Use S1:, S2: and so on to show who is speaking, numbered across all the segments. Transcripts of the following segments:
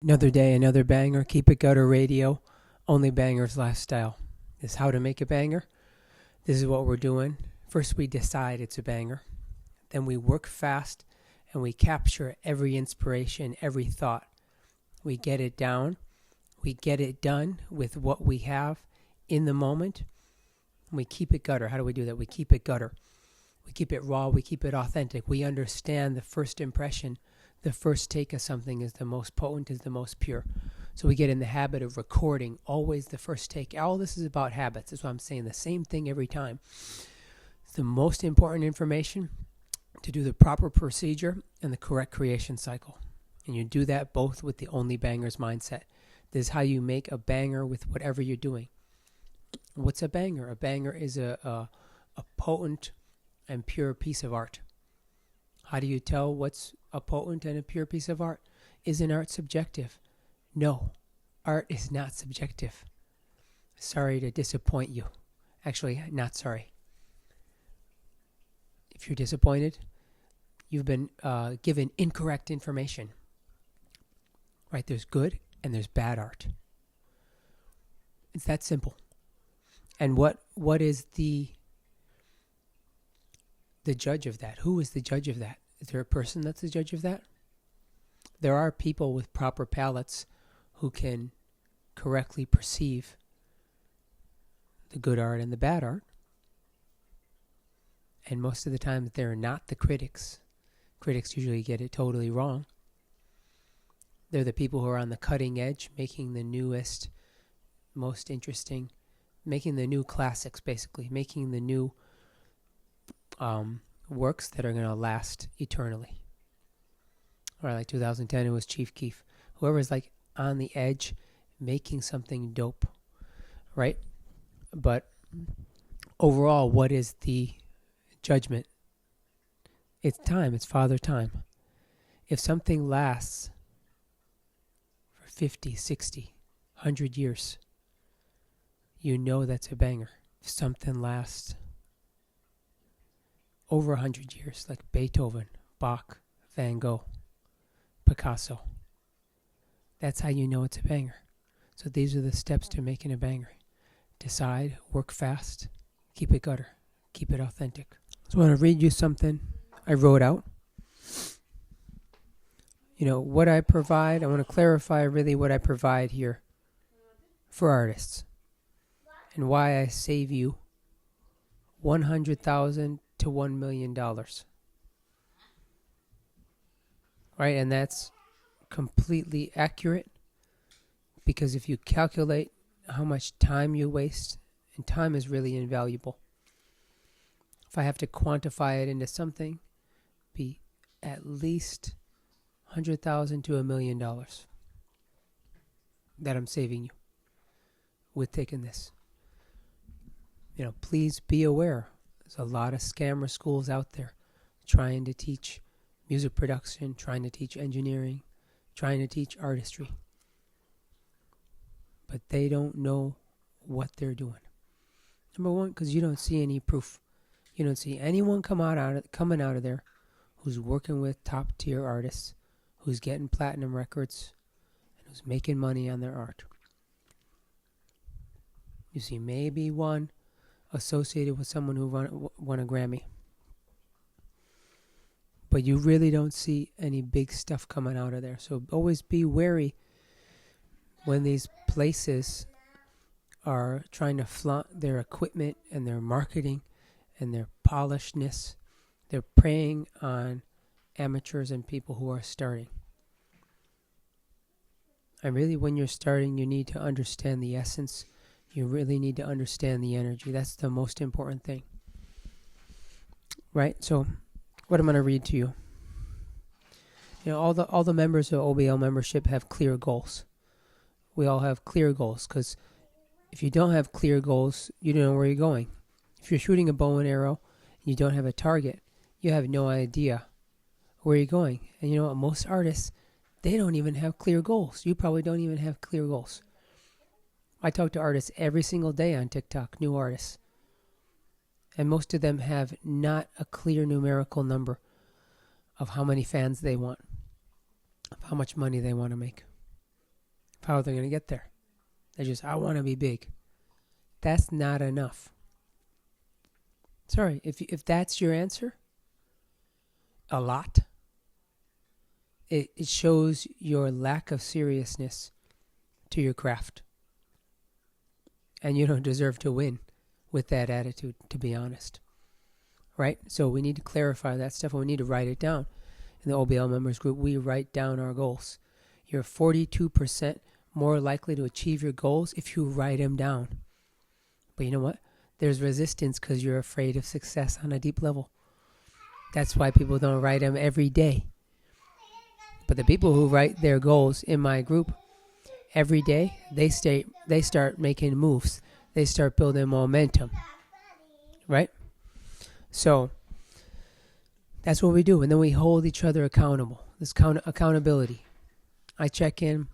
S1: Another day, another banger. Keep it gutter radio. Only bangers lifestyle. This is how to make a banger. This is what we're doing. First, we decide it's a banger. Then we work fast and we capture every inspiration, every thought. We get it down. We get it done with what we have in the moment. We keep it gutter. How do we do that? We keep it gutter. We keep it raw. We keep it authentic. We understand the first impression. The first take of something is the most potent, is the most pure. So we get in the habit of recording always the first take. All this is about habits. That's why I'm saying the same thing every time. It's the most important information to do the proper procedure and the correct creation cycle. And you do that both with the only bangers mindset. This is how you make a banger with whatever you're doing. What's a banger? A banger is a potent and pure piece of art. How do you tell what's a potent and a pure piece of art? Isn't art subjective? No, art is not subjective. Sorry to disappoint you. Actually, not sorry. If you're disappointed, you've been given incorrect information. Right? There's good and there's bad art. It's that simple. And what is the judge of that? Who is the judge of that? Is there a person that's the judge of that? There are people with proper palates who can correctly perceive the good art and the bad art. And most of the time they're not the critics. Critics usually get it totally wrong. They're the people who are on the cutting edge, making the newest, most interesting, making the new classics, basically, making the new works that are going to last eternally. Or like 2010, it was Chief Keef. Whoever's like on the edge, making something dope, right? But overall, what is the judgment? It's time. It's Father Time. If something lasts for 50, 60, 100 years, you know that's a banger. If something lasts over 100 years, like Beethoven, Bach, Van Gogh, Picasso, that's how you know it's a banger. So these are the steps to making a banger. Decide, work fast, keep it gutter, keep it authentic. So I want to read you something I wrote out. You know, what I provide, I want to clarify really what I provide here for artists and why I save you $100,000 to $1 million. Right? And that's completely accurate, because if you calculate how much time you waste, and time is really invaluable. If I have to quantify it into something, be at least $100,000 to $1 million that I'm saving you with taking this. You know, please be aware. There's a lot of scammer schools out there trying to teach music production, trying to teach engineering, trying to teach artistry. But they don't know what they're doing. Number one, because you don't see any proof. You don't see anyone coming out of there who's working with top tier artists, who's getting platinum records, and who's making money on their art. You see maybe one associated with someone who won a Grammy. But you really don't see any big stuff coming out of there. So always be wary when these places are trying to flaunt their equipment and their marketing and their polishedness. They're preying on amateurs and people who are starting. And really, when you're starting, you need to understand the essence. You really need to understand the energy. That's the most important thing. Right? So, what I'm going to read to you. You know, all the members of OBL membership have clear goals. We all have clear goals, because if you don't have clear goals, you don't know where you're going. If you're shooting a bow and arrow and you don't have a target, you have no idea where you're going. And you know what? Most artists, they don't even have clear goals. You probably don't even have clear goals. I talk to artists every single day on TikTok, new artists. And most of them have not a clear numerical number of how many fans they want, of how much money they want to make. how they're going to get there. They're just, I want to be big. That's not enough. Sorry, if that's your answer, a lot, it shows your lack of seriousness to your craft. And you don't deserve to win with that attitude, to be honest. Right? So we need to clarify that stuff, and we need to write it down. In the OBL members group, we write down our goals. You're 42% more likely to achieve your goals if you write them down. But you know what? There's resistance because you're afraid of success on a deep level. That's why people don't write them every day. But the people who write their goals in my group every day, they start making moves. They start building momentum. Right? So that's what we do. And then we hold each other accountable. This accountability. I check in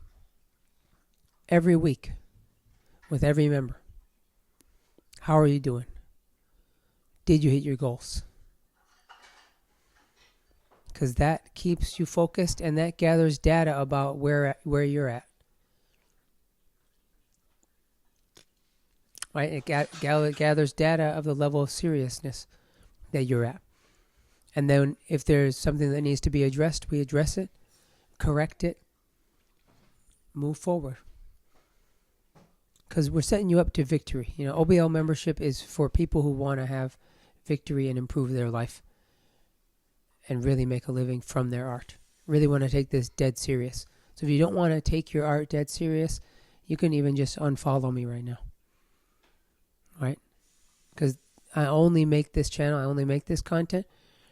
S1: every week with every member. How are you doing? Did you hit your goals? Because that keeps you focused, and that gathers data about where you're at. Right? It gathers data of the level of seriousness that you're at. And then if there's something that needs to be addressed, we address it, correct it, move forward. Because we're setting you up to victory. You know, OBL membership is for people who want to have victory and improve their life and really make a living from their art. Really want to take this dead serious. So if you don't want to take your art dead serious, you can even just unfollow me right now. Right? Because I only make this channel, I only make this content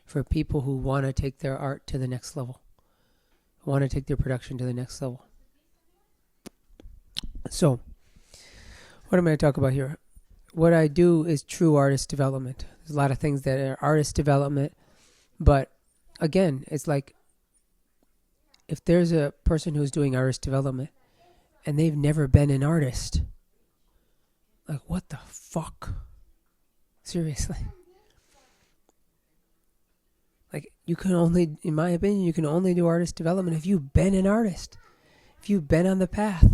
S1: for people who want to take their art to the next level. Want to take their production to the next level. So, what am I going to talk about here? What I do is true artist development. There's a lot of things that are artist development, but again, it's like if there's a person who's doing artist development and they've never been an artist, like what the fuck? Seriously. Like you can only, in my opinion, you can only do artist development if you've been an artist. If you've been on the path.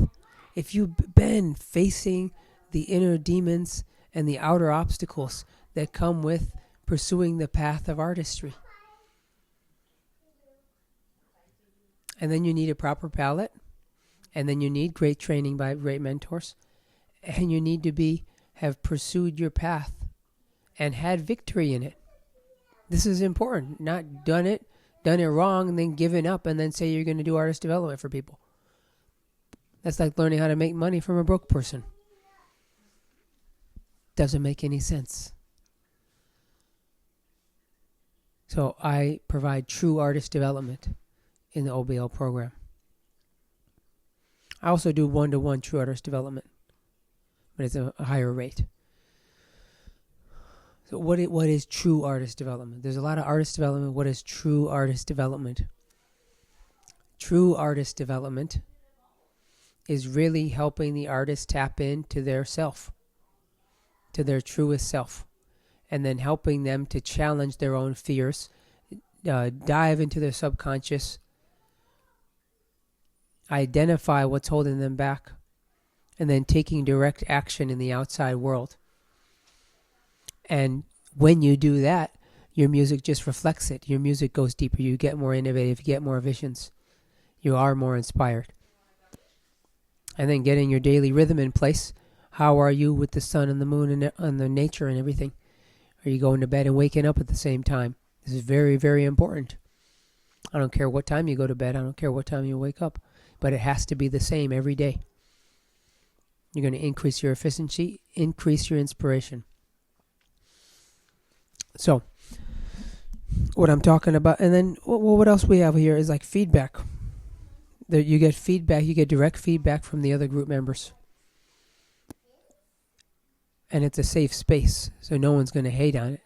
S1: If you've been facing the inner demons and the outer obstacles that come with pursuing the path of artistry. And then you need a proper palette. And then you need great training by great mentors. And you need to have pursued your path and had victory in it. This is important. Not done it wrong, and then given up, and then say you're going to do artist development for people. That's like learning how to make money from a broke person. Doesn't make any sense. So I provide true artist development in the OBL program. I also do one-to-one true artist development, but it's a higher rate. So what is true artist development? There's a lot of artist development. What is true artist development? True artist development is really helping the artist tap into their self, to their truest self, and then helping them to challenge their own fears, dive into their subconscious, identify what's holding them back, and then taking direct action in the outside world. And when you do that, your music just reflects it. Your music goes deeper. You get more innovative. You get more visions. You are more inspired. And then getting your daily rhythm in place. How are you with the sun and the moon and the nature and everything? Are you going to bed and waking up at the same time? This is very, very important. I don't care what time you go to bed. I don't care what time you wake up. But it has to be the same every day. You're going to increase your efficiency, increase your inspiration. So, what I'm talking about, and then what else we have here is like feedback. You get feedback, you get direct feedback from the other group members. And it's a safe space, so no one's going to hate on it.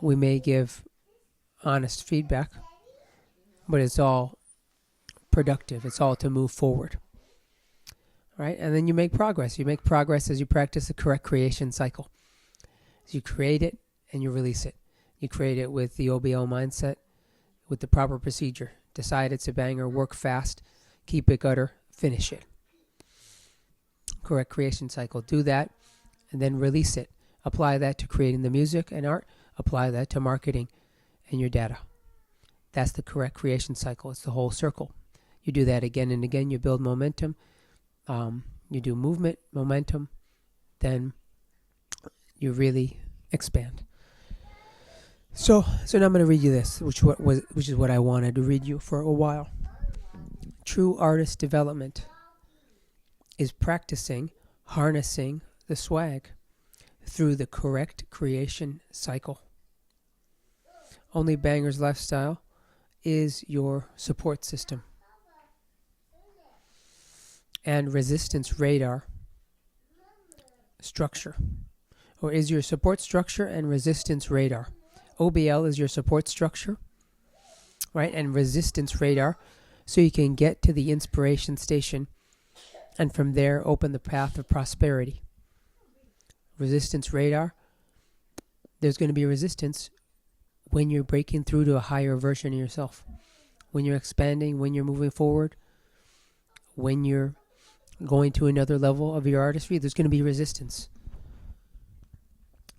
S1: We may give honest feedback, but it's all productive. It's all to move forward. Right? And then you make progress. You make progress as you practice the correct creation cycle. So you create it and you release it. You create it with the OBO mindset, with the proper procedure. Decide it's a banger, work fast, keep it gutter, finish it. Correct creation cycle. Do that and then release it. Apply that to creating the music and art. Apply that to marketing and your data. That's the correct creation cycle. It's the whole circle. You do that again and again. You build momentum. You do movement, momentum. Then you really expand. So now I'm going to read you this, which is what I wanted to read you for a while. True artist development is practicing harnessing the swag through the correct creation cycle. Only Bangers Lifestyle is your support system. And resistance radar structure, or is your support structure and resistance radar. OBL is your support structure, right? And resistance radar, so you can get to the inspiration station and from there open the path of prosperity. Resistance radar, there's going to be resistance when you're breaking through to a higher version of yourself, when you're expanding, when you're moving forward, when you're going to another level of your artistry, there's going to be resistance.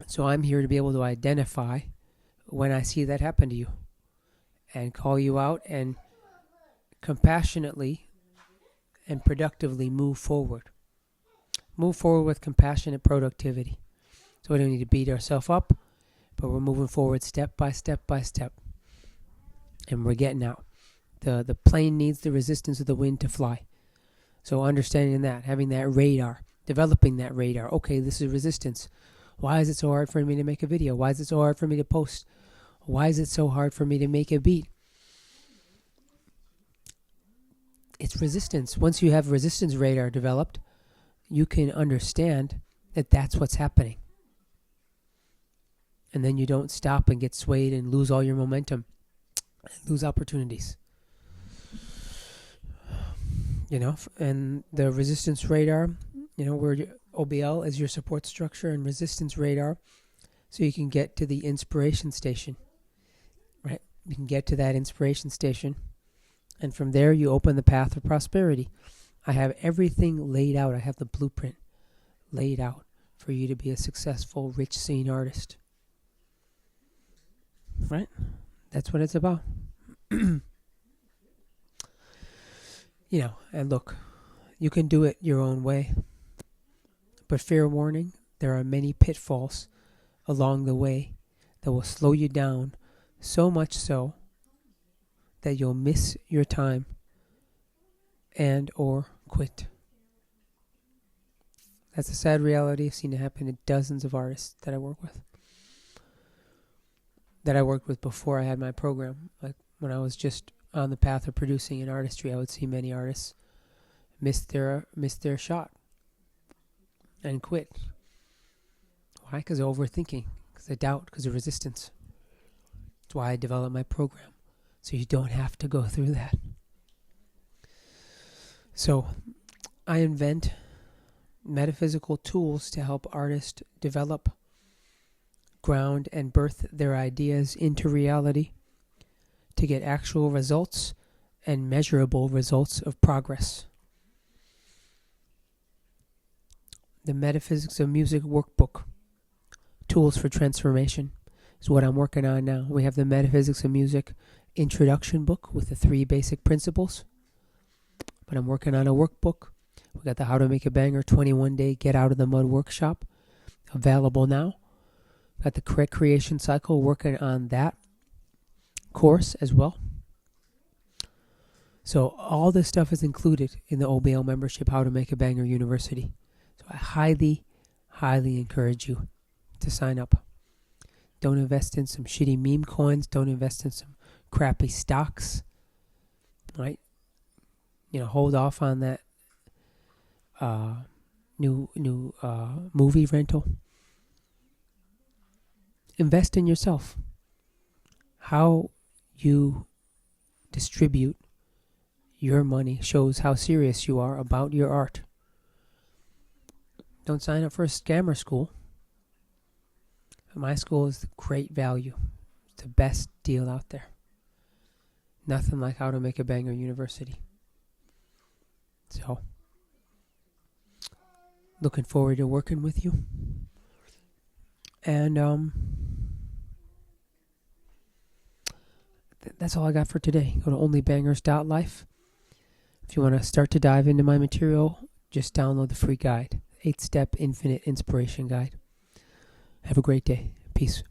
S1: So I'm here to be able to identify when I see that happen to you and call you out and compassionately and productively move forward. Move forward with compassionate productivity. So we don't need to beat ourselves up, but we're moving forward step by step by step. And we're getting out. The plane needs the resistance of the wind to fly. So understanding that, having that radar, developing that radar. Okay, this is resistance. Why is it so hard for me to make a video? Why is it so hard for me to post? Why is it so hard for me to make a beat? It's resistance. Once you have resistance radar developed, you can understand that that's what's happening. And then you don't stop and get swayed and lose all your momentum, lose opportunities. And the resistance radar, where OBL is your support structure and resistance radar, so you can get to the inspiration station, right? You can get to that inspiration station, and from there you open the path of prosperity. I have everything laid out. I have the blueprint laid out for you to be a successful, rich scene artist. Right? That's what it's about. And look, you can do it your own way. But fair warning, there are many pitfalls along the way that will slow you down, so much so that you'll miss your time and or quit. That's a sad reality. I've seen it happen to dozens of artists that I work with. That I worked with before I had my program. Like when I was just on the path of producing in artistry, I would see many artists miss their shot and quit. Why? Because of overthinking, because of doubt, because of resistance. That's why I developed my program, so you don't have to go through that. So I invent metaphysical tools to help artists develop, ground, and birth their ideas into reality to get actual results and measurable results of progress. The Metaphysics of Music Workbook, Tools for Transformation, is what I'm working on now. We have the Metaphysics of Music Introduction book with the 3 basic principles. But I'm working on a workbook. We got the How to Make a Banger 21-day Get Out of the Mud workshop available now. Got the Correct Creation Cycle, working on that course as well. So all this stuff is included in the OBL membership, How to Make a Banger University. So I highly, highly encourage you to sign up. Don't invest in some shitty meme coins. Don't invest in some crappy stocks. Right? Hold off on that new movie rental. Invest in yourself. How you distribute your money shows how serious you are about your art. Don't sign up for a scammer school. My school is great value. It's the best deal out there. Nothing like How to Make a Banger University. So So, looking forward to working with you. And that's all I got for today. Go to onlybangers.life. If you want to start to dive into my material, just download the free guide, 8-Step Infinite Inspiration Guide. Have a great day. Peace.